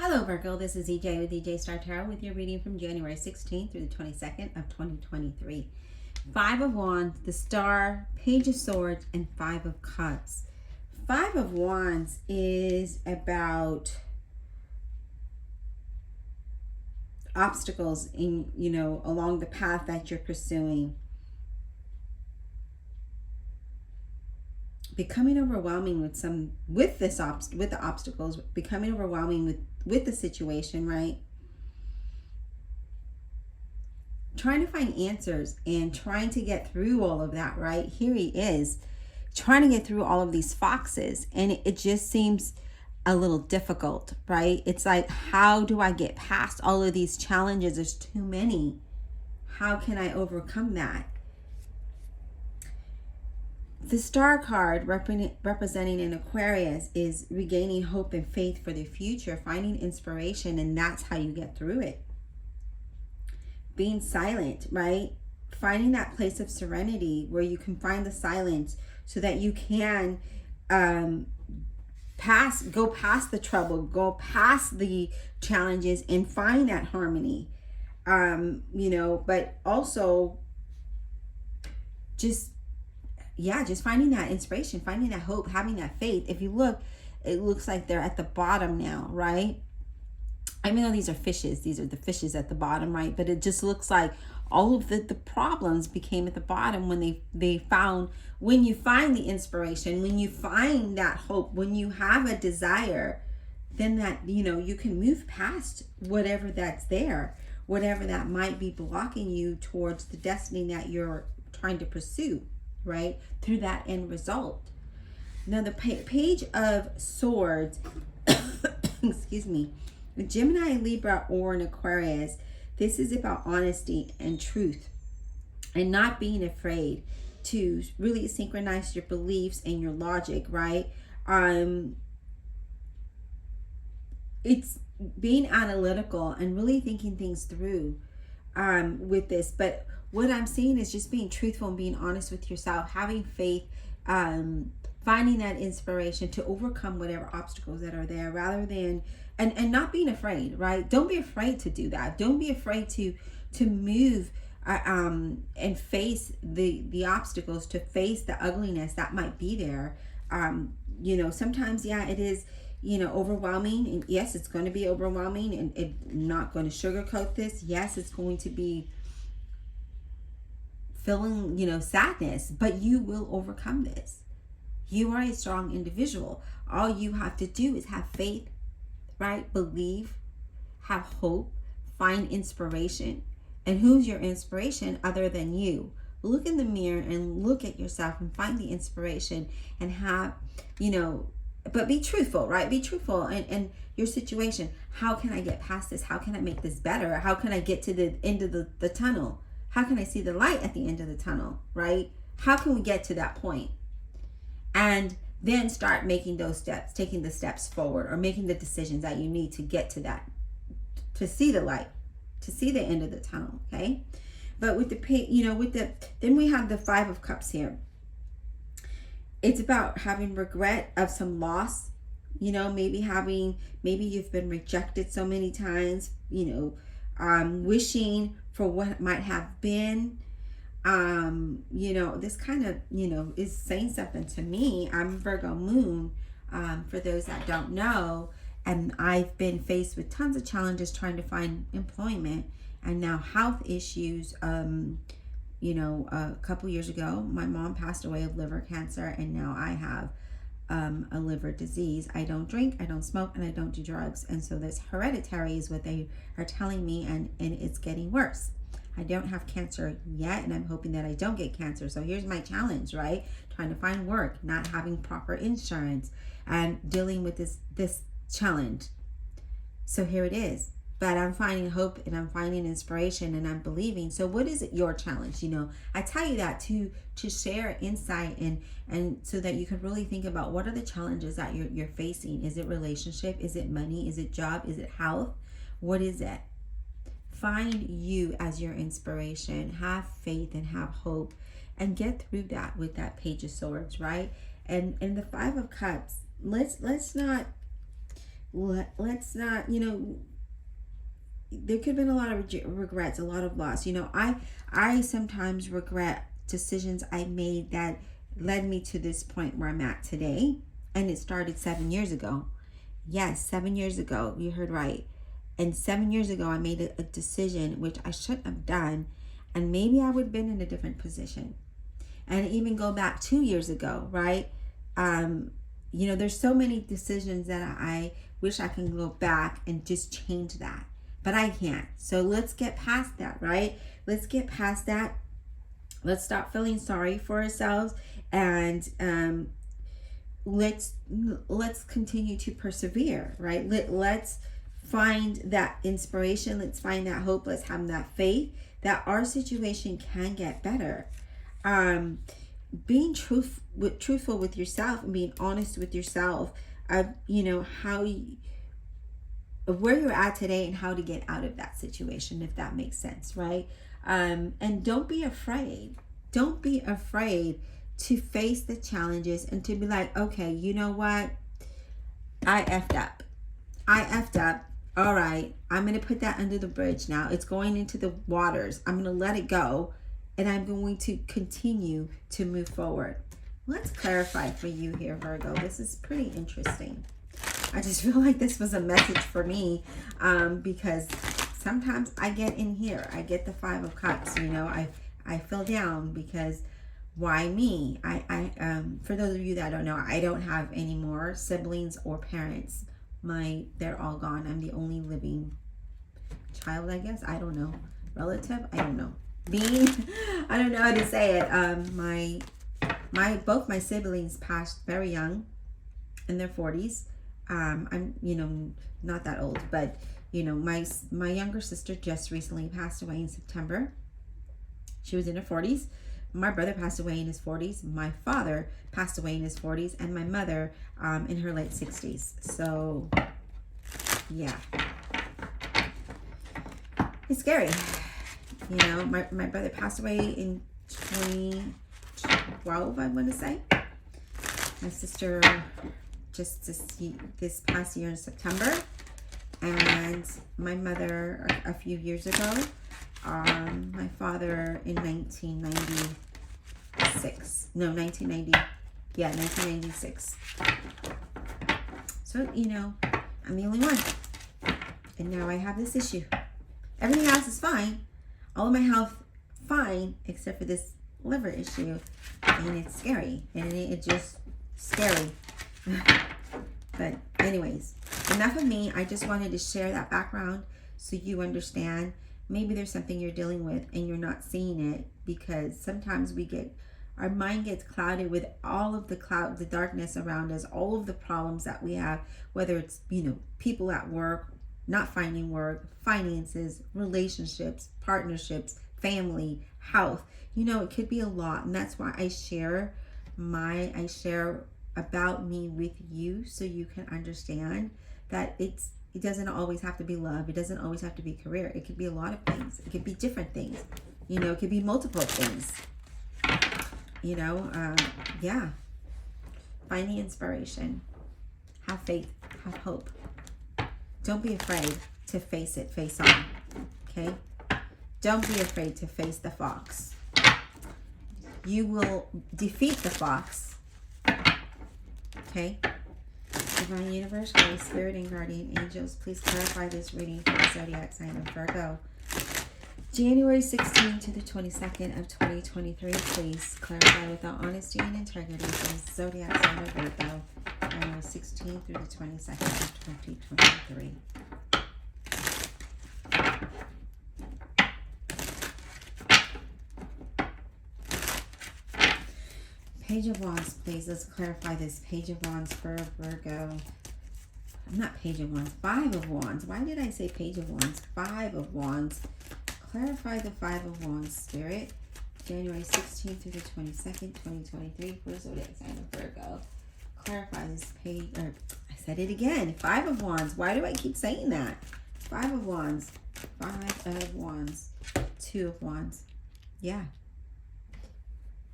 Hello Virgo, this is EJ with EJ Star Tarot with your reading from January 16th through the 22nd of 2023. Five of Wands, the Star, Page of Swords, and Five of Cups. Five of Wands is about obstacles in, along the path that you're pursuing. Becoming overwhelming with the obstacles, becoming overwhelming with the situation, right? Trying to find answers and trying to get through all of that, right? Here he is trying to get through all of these foxes, and it just seems a little difficult, right? It's like, how do I get past all of these challenges? There's too many. How can I overcome that? The Star card representing an Aquarius is regaining hope and faith for the future, finding inspiration, and that's how you get through it. Being silent, right? Finding that place of serenity where you can find the silence so that you can go past the trouble, go past the challenges and find that harmony. But also just finding that inspiration, finding that hope, having that faith. If you look, it looks like they're at the bottom now, right? I mean, these are fishes. These are the fishes at the bottom, right? But it just looks like all of the problems became at the bottom when when you find the inspiration, when you find that hope, when you have a desire, then that, you can move past whatever that's there, whatever that might be blocking you towards the destiny that you're trying to pursue, right? Through that end result. Now the Page of Swords, excuse me, Gemini, Libra, or an Aquarius, this is about honesty and truth and not being afraid to really synchronize your beliefs and your logic, right? It's being analytical and really thinking things through with this. But what I'm seeing is just being truthful and being honest with yourself, having faith, finding that inspiration to overcome whatever obstacles that are there, rather than and not being afraid, right? Don't be afraid to do that. Don't be afraid to move and face the obstacles, to face the ugliness that might be there. Sometimes, it is, overwhelming, and yes, it's going to be overwhelming, and I'm not going to sugarcoat this. Yes, it's going to be feeling, sadness, but you will overcome this. You are a strong individual. All you have to do is have faith, right? Believe, have hope, find inspiration. And who's your inspiration other than you? Look in the mirror and look at yourself and find the inspiration and have, but be truthful, right? Be truthful and your situation. How can I get past this? How can I make this better? How can I get to the end of the tunnel? How can I see the light at the end of the tunnel, right? How can we get to that point? And then start making those steps, taking the steps forward, or making the decisions that you need to get to that, to see the light, to see the end of the tunnel, okay? But with then we have the Five of Cups here. It's about having regret of some loss, maybe you've been rejected so many times, wishing for what might have been. This kind of, is saying something to me. I'm Virgo moon, for those that don't know, and I've been faced with tons of challenges trying to find employment, and now health issues. A couple years ago, my mom passed away of liver cancer, and now I have a liver disease. I don't drink, I don't smoke, and I don't do drugs, and so this hereditary is what they are telling me, and it's getting worse. I don't have cancer yet, and I'm hoping that I don't get cancer. So here's my challenge, right? Trying to find work, not having proper insurance, and dealing with this challenge. So here it is. But I'm finding hope, and I'm finding inspiration, and I'm believing. So what is it, your challenge? I tell you that to share insight and so that you can really think about what are the challenges that you're facing. Is it relationship? Is it money? Is it job? Is it health? What is it? Find you as your inspiration. Have faith and have hope, and get through that with that Page of Swords, right? And the Five of Cups. Let's not let's not, there could have been a lot of regrets, a lot of loss. I sometimes regret decisions I made that led me to this point where I'm at today. And it started 7 years ago. Yes, 7 years ago. You heard right. And 7 years ago, I made a decision which I shouldn't have done. And maybe I would have been in a different position. And even go back 2 years ago, right? There's so many decisions that I wish I can go back and just change that. But I can't. So let's get past that, right? Let's get past that. Let's stop feeling sorry for ourselves, and let's continue to persevere, right? Let's find that inspiration. Let's find that hope. Let's have that faith that our situation can get better. Being truthful with yourself and being honest with yourself of where you're at today and how to get out of that situation, if that makes sense, right? And don't be afraid. Don't be afraid to face the challenges and to be like, okay, you know what? I effed up. All right, I'm going to put that under the bridge now. It's going into the waters. I'm going to let it go, and I'm going to continue to move forward. Let's clarify for you here, Virgo. This is pretty interesting. I just feel like this was a message for me, because sometimes I get in here. I get the 5 of Cups. I feel down because why me? I for those of you that don't know, I don't have any more siblings or parents. They're all gone. I'm the only living child, I guess. I don't know. Relative? I don't know. Being? I don't know how to say it. Both my siblings passed very young, in their 40s. I'm, not that old, but my younger sister just recently passed away in September. She was in her 40s. My brother passed away in his 40s. My father passed away in his 40s, and my mother in her late 60s. So, yeah, it's scary. My brother passed away in 2012, I want to say. My sister just this past year in September, and my mother a few years ago. My father in 1996. No, 1990. Yeah, 1996. So, I'm the only one. And now I have this issue. Everything else is fine. All of my health, fine, except for this liver issue. And it's scary. And it's just scary. But anyways, enough of me. I just wanted to share that background so you understand. Maybe there's something you're dealing with and you're not seeing it, because sometimes our mind gets clouded with all of the darkness around us, all of the problems that we have, whether it's, people at work, not finding work, finances, relationships, partnerships, family, health. It could be a lot. And that's why I share about me with you, so you can understand that it doesn't always have to be love. It doesn't always have to be career. It could be a lot of things. It could be different things. It could be multiple things. Yeah. Find the inspiration. Have faith. Have hope. Don't be afraid to face it face on. Okay? Don't be afraid to face the fox. You will defeat the fox. Okay? Divine Universe, Holy Spirit, and Guardian Angels, please clarify this reading for the zodiac sign of Virgo. January 16th to the 22nd of 2023, please clarify without honesty and integrity for the zodiac sign of Virgo. January 16th through the 22nd of 2023. Page of Wands, please. Let's clarify this. Page of Wands for Virgo. Not Page of Wands. 5 of Wands. Why did I say Page of Wands? 5 of Wands. Clarify the 5 of Wands, Spirit. January 16th through the 22nd, 2023 for zodiac sign of Virgo. Clarify this page. I said it again. 5 of Wands. Why do I keep saying that? 5 of Wands. 5 of Wands. 2 of Wands. Yeah.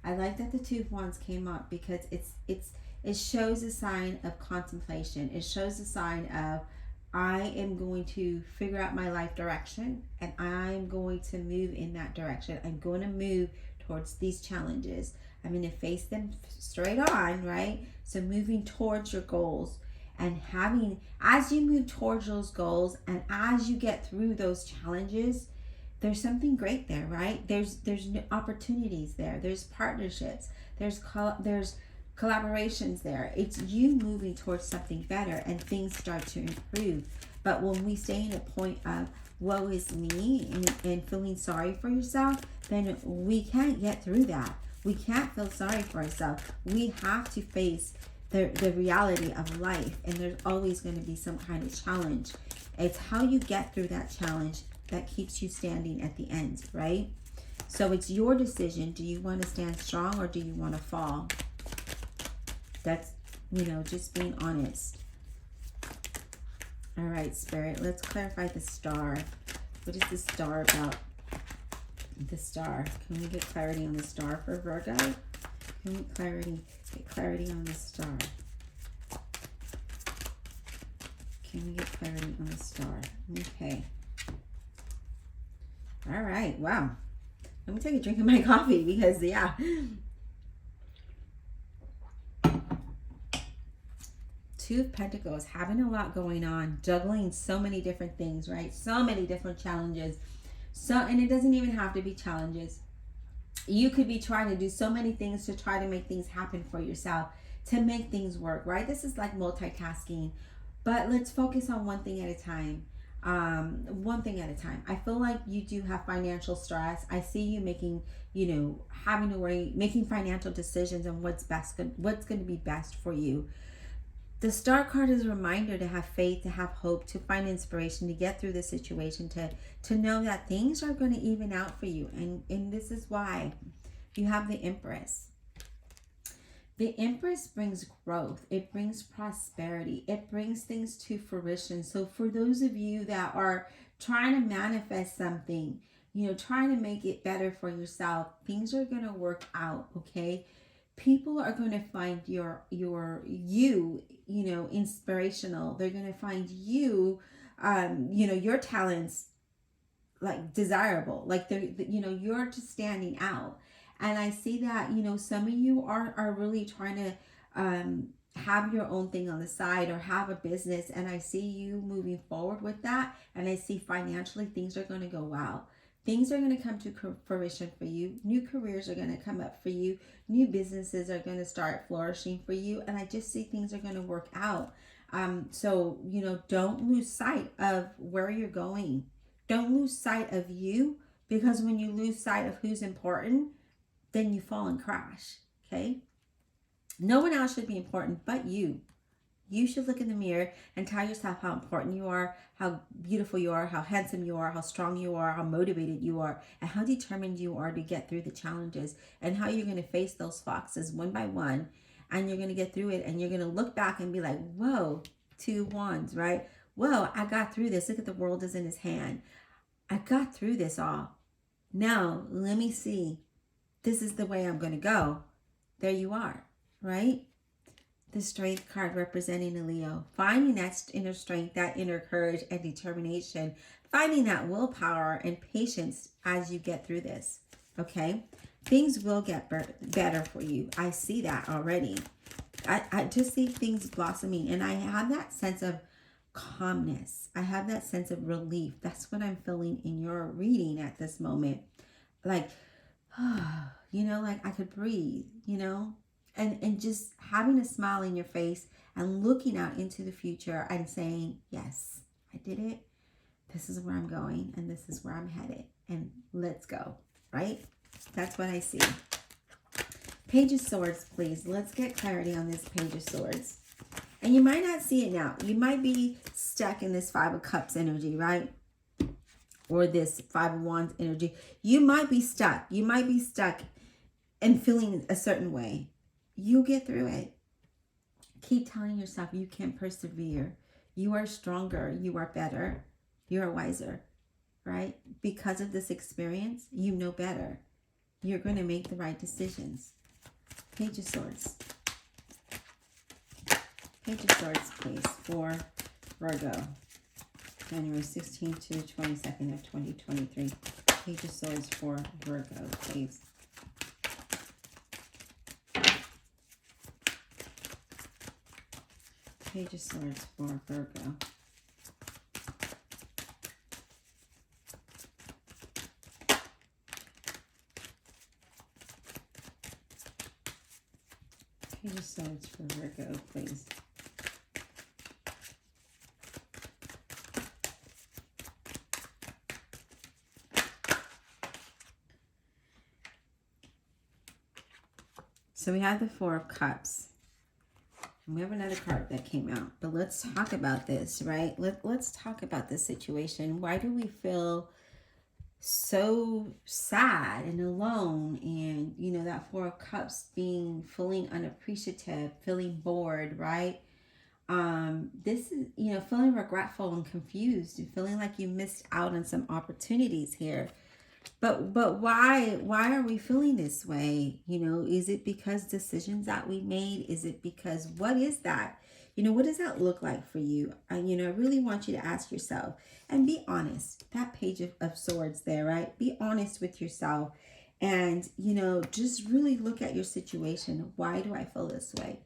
I like that the 2 of Wands came up, because it's it shows a sign of contemplation. It shows a sign of, I am going to figure out my life direction, and I'm going to move in that direction. I'm going to move towards these challenges. I'm going to face them straight on, right? So moving towards your goals, and having, as you move towards those goals and as you get through those challenges, there's something great there, right? There's opportunities there. There's partnerships. There's collaborations there. It's you moving towards something better, and things start to improve. But when we stay in a point of woe is me and feeling sorry for yourself, then we can't get through that. We can't feel sorry for ourselves. We have to face the reality of life, and there's always going to be some kind of challenge. It's how you get through that challenge that keeps you standing at the end, right? So it's your decision. Do you want to stand strong, or do you want to fall? That's, just being honest. All right, Spirit, let's clarify the star. What is the star about? The star. Can we get clarity on the star for Virgo? Can we get clarity on the star? Can we get clarity on the star? Okay. All right. Wow. Let me take a drink of my coffee because, yeah. Two of Pentacles, having a lot going on, juggling so many different things, right? So many different challenges. And it doesn't even have to be challenges. You could be trying to do so many things to try to make things happen for yourself, to make things work, right? This is like multitasking, but let's focus on one thing at a time. One thing at a time. I feel like you do have financial stress. I see you making, having to worry, making financial decisions on what's going to be best for you. The Star card is a reminder to have faith, to have hope, to find inspiration, to get through the situation, to know that things are going to even out for you. And this is why you have the Empress. The Empress brings growth. It brings prosperity. It brings things to fruition. So for those of you that are trying to manifest something, trying to make it better for yourself, things are going to work out, okay? People are going to find you, inspirational. They're going to find you, your talents like desirable. Like you're just standing out. And I see that, some of you are really trying to have your own thing on the side or have a business. And I see you moving forward with that. And I see financially things are going to go wow. Things are going to come to fruition for you. New careers are going to come up for you. New businesses are going to start flourishing for you. And I just see things are going to work out. So, don't lose sight of where you're going. Don't lose sight of you, because when you lose sight of who's important, then you fall and crash, okay? No one else should be important but you. You should look in the mirror and tell yourself how important you are, how beautiful you are, how handsome you are, how strong you are, how motivated you are, and how determined you are to get through the challenges, and how you're going to face those foxes one by one, and you're going to get through it, and you're going to look back and be like, whoa, 2 wands, right? Whoa, I got through this. Look at the world is in his hand. I got through this all. Now, let me see. This is the way I'm going to go. There you are, right? The Strength card representing a Leo. Finding that inner strength, that inner courage and determination. Finding that willpower and patience as you get through this, okay? Things will get better for you. I see that already. I just see things blossoming, and I have that sense of calmness. I have that sense of relief. That's what I'm feeling in your reading at this moment. Like, like I could breathe, and just having a smile in your face and looking out into the future and saying, yes, I did it. This is where I'm going, and this is where I'm headed, and let's go, right? That's what I see. Page of Swords, please. Let's get clarity on this Page of Swords. And you might not see it now. You might be stuck in this 5 of Cups energy, right? Or this 5 of Wands energy. You might be stuck. You might be stuck and feeling a certain way. You'll get through it. Keep telling yourself you can persevere. You are stronger. You are better. You are wiser, right? Because of this experience, you know better. You're going to make the right decisions. Page of Swords. Page of Swords, please, for Virgo. January 16th to 22nd of 2023. Page of Swords for Virgo, please. Page of Swords for Virgo. Page of Swords for Virgo, please. So we have the Four of Cups. And we have another card that came out. But let's talk about this, right? Let's talk about this situation. Why do we feel so sad and alone? And, you know, that Four of Cups feeling unappreciative, feeling bored, right? This is, you know, feeling regretful and confused and feeling like you missed out on some opportunities here. But why are we feeling this way? You know, is it because decisions that we made? Is it because, what is that? You know, what does that look like for you? You know, I really want you to ask yourself and be honest. That Page of Swords there, right? Be honest with yourself and, you know, just really look at your situation. Why do I feel this way?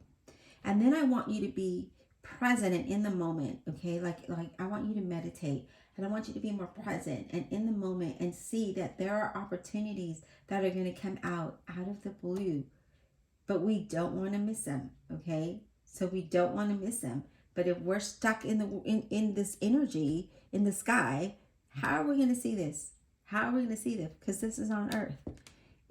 And then I want you to be present and in the moment, okay? Like I want you to meditate. And I want you to be more present and in the moment and see that there are opportunities that are going to come out of the blue. But we don't want to miss them, okay? So we don't want to miss them. But if we're stuck in this energy in the sky, how are we going to see this? How are we going to see this? Because this is on Earth.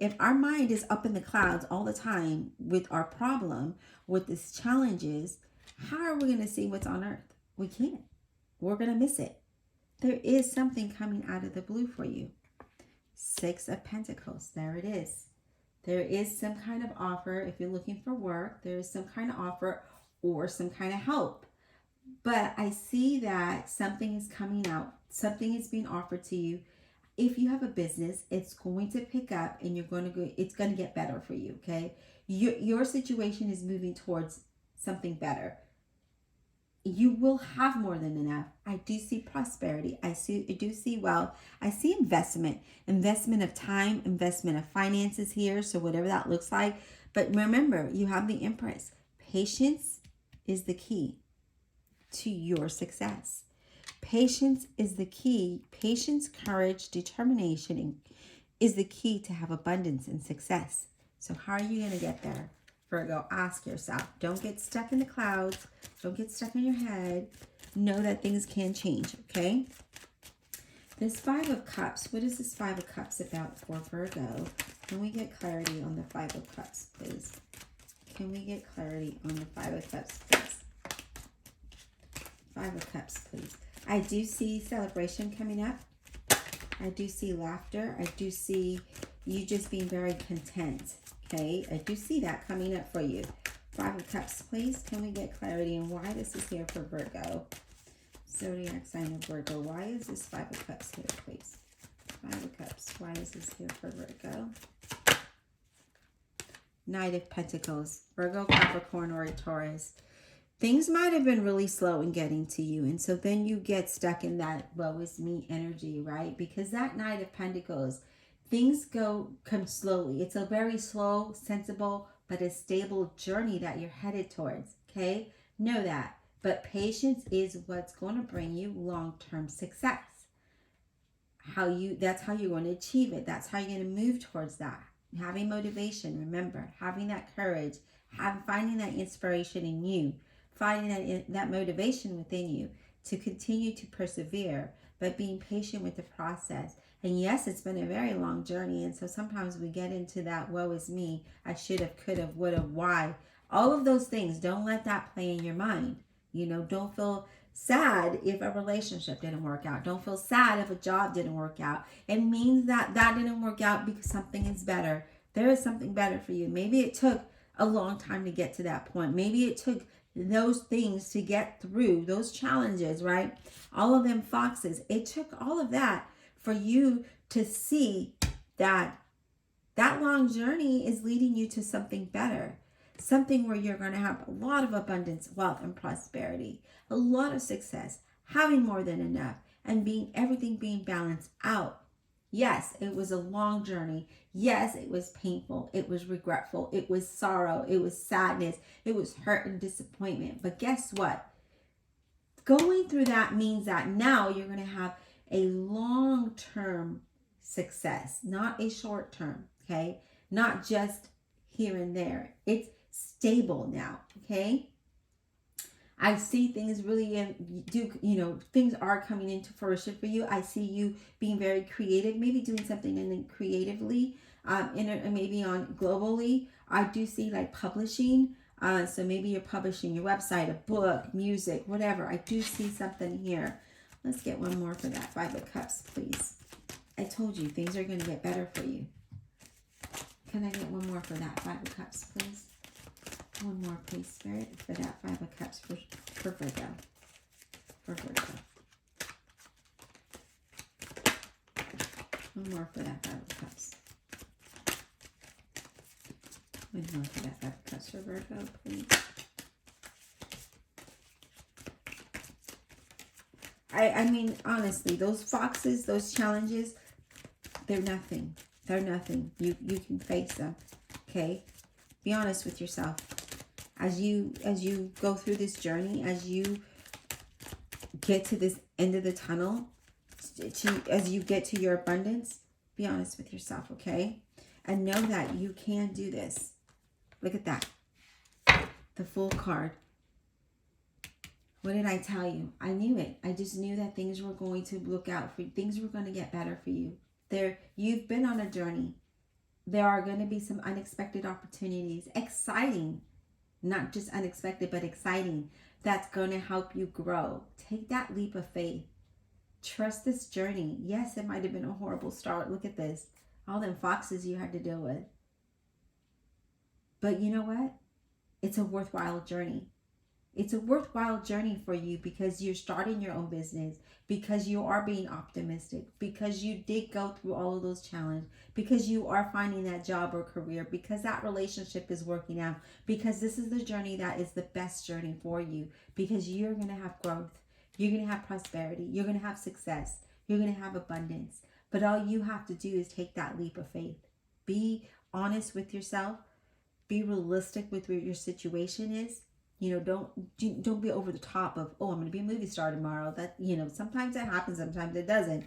If our mind is up in the clouds all the time with our problem, with these challenges, how are we going to see what's on Earth? We can't. We're going to miss it. There is something coming out of the blue for you. Six of Pentacles. There it is. There is some kind of offer. If you're looking for work, there is some kind of offer or some kind of help. But I see that something is coming out. Something is being offered to you. If you have a business, it's going to pick up and it's going to get better for you, okay? Your situation is moving towards something better. You will have more than enough. I do see prosperity. I do see wealth. I see investment of time, investment of finances here. So whatever that looks like. But remember, you have the Empress. Patience is the key to your success. Patience is the key. Patience, courage, determination is the key to have abundance and success. So how are you going to get there? Virgo, ask yourself. Don't get stuck in the clouds. Don't get stuck in your head. Know that things can change, okay? This Five of Cups. What is this Five of Cups about for Virgo? Can we get clarity on the Five of Cups, please? Can we get clarity on the Five of Cups, please? Five of Cups, please. I do see celebration coming up. I do see laughter. I do see you just being very content. Okay, I do see that coming up for you. Five of Cups, please. Can we get clarity on why this is here for Virgo? Zodiac sign of Virgo. Why is this Five of Cups here, please? Five of Cups. Why is this here for Virgo? Knight of Pentacles. Virgo, Capricorn, or Taurus. Things might have been really slow in getting to you. And so then you get stuck in that woe is me energy, right? Because that Knight of Pentacles, things come slowly. It's a very slow, sensible, but a stable journey that you're headed towards, okay? Know that. But patience is what's going to bring you long-term success. That's how you're going to achieve it. That's how you're going to move towards that. Having motivation, remember, having that courage, finding that inspiration in you, finding that motivation within you to continue to persevere, but being patient with the process. And yes, it's been a very long journey. And so sometimes we get into that, woe is me, I should have, could have, would have, why. All of those things, don't let that play in your mind. You know, don't feel sad if a relationship didn't work out. Don't feel sad if a job didn't work out. It means that didn't work out because something is better. There is something better for you. Maybe it took a long time to get to that point. Maybe it took those things to get through, those challenges, right? All of them foxes. It took all of that for you to see that long journey is leading you to something better. something where you're going to have a lot of abundance, wealth, and prosperity, a lot of success, having more than enough, and everything being balanced out. Yes, it was a long journey. Yes, it was painful. It was regretful. It was sorrow. It was sadness. It was hurt and disappointment. But guess what? Going through that means that now you're going to have a long-term success, not a short-term, okay? Not just here and there. It's stable now, okay? I see things really things are coming into fruition for you. I see you being very creative, maybe doing something creatively, maybe on globally. I do see like publishing. So maybe you're publishing your website, a book, music, whatever. I do see something here. Let's get one more for that Five of Cups, please. I told you things are going to get better for you. Can I get one more for that Five of Cups, please? One more, please, Spirit, for that Five of Cups for Virgo. For Virgo. One more for that Five of Cups. One more for that Five of Cups for Virgo, please. I mean, honestly, those foxes, those challenges, they're nothing. They're nothing. You can face them, okay? Be honest with yourself. As you go through this journey, as you get to this end of the tunnel, as you get to your abundance, be honest with yourself, okay? And know that you can do this. Look at that. The Fool card. What did I tell you? I knew it. I just knew that things were going to look out for you. Things were going to get better for you. You've been on a journey. There are going to be some unexpected opportunities. Exciting. Not just unexpected, but exciting. That's going to help you grow. Take that leap of faith. Trust this journey. Yes, it might have been a horrible start. Look at this. All them foxes you had to deal with. But you know what? It's a worthwhile journey. It's a worthwhile journey for you because you're starting your own business, because you are being optimistic, because you did go through all of those challenges, because you are finding that job or career, because that relationship is working out, because this is the journey that is the best journey for you, because you're going to have growth, you're going to have prosperity, you're going to have success, you're going to have abundance. But all you have to do is take that leap of faith. Be honest with yourself. Be realistic with what your situation is. Don't be over the top of, oh, I'm going to be a movie star tomorrow. That, sometimes that happens, sometimes it doesn't.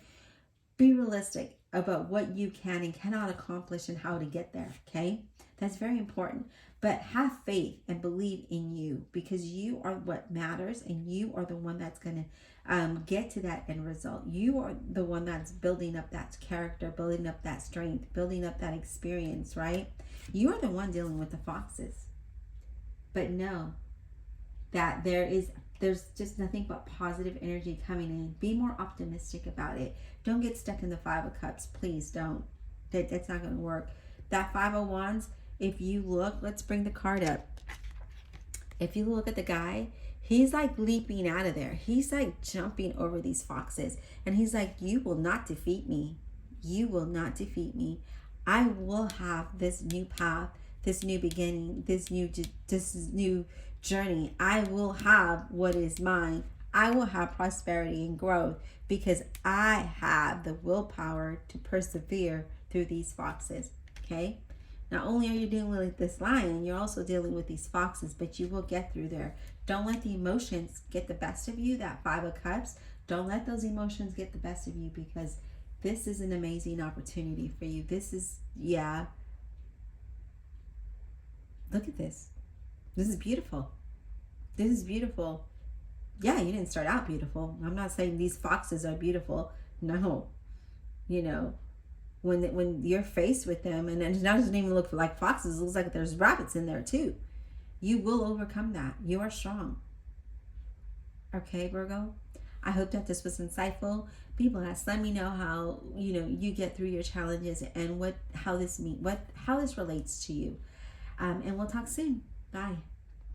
Be realistic about what you can and cannot accomplish and how to get there, okay? That's very important. But have faith and believe in you, because you are what matters, and you are the one that's going to get to that end result. You are the one that's building up that character, building up that strength, building up that experience, right? You are the one dealing with the foxes. But know that there's just nothing but positive energy coming in. Be more optimistic about it. Don't get stuck in the Five of Cups. Please don't. That's not going to work. That Five of Wands, if you look, let's bring the card up. If you look at the guy, he's like leaping out of there. He's like jumping over these foxes. And he's like, you will not defeat me. You will not defeat me. I will have this new path, this new beginning, this new journey. I will have what is mine. I will have prosperity and growth because I have the willpower to persevere through these foxes. Okay? Not only are you dealing with this lion, you're also dealing with these foxes, but you will get through there. Don't let the emotions get the best of you, that Five of Cups. Don't let those emotions get the best of you, because this is an amazing opportunity for you. This is, yeah. Look at this. This is beautiful. This is beautiful. Yeah, you didn't start out beautiful. I'm not saying these foxes are beautiful. No. When you're faced with them, and it doesn't even look like foxes, it looks like there's rabbits in there too. You will overcome that. You are strong. Okay, Virgo? I hope that this was insightful. Be blessed. Let me know how you get through your challenges and how this relates to you. And we'll talk soon. Bye.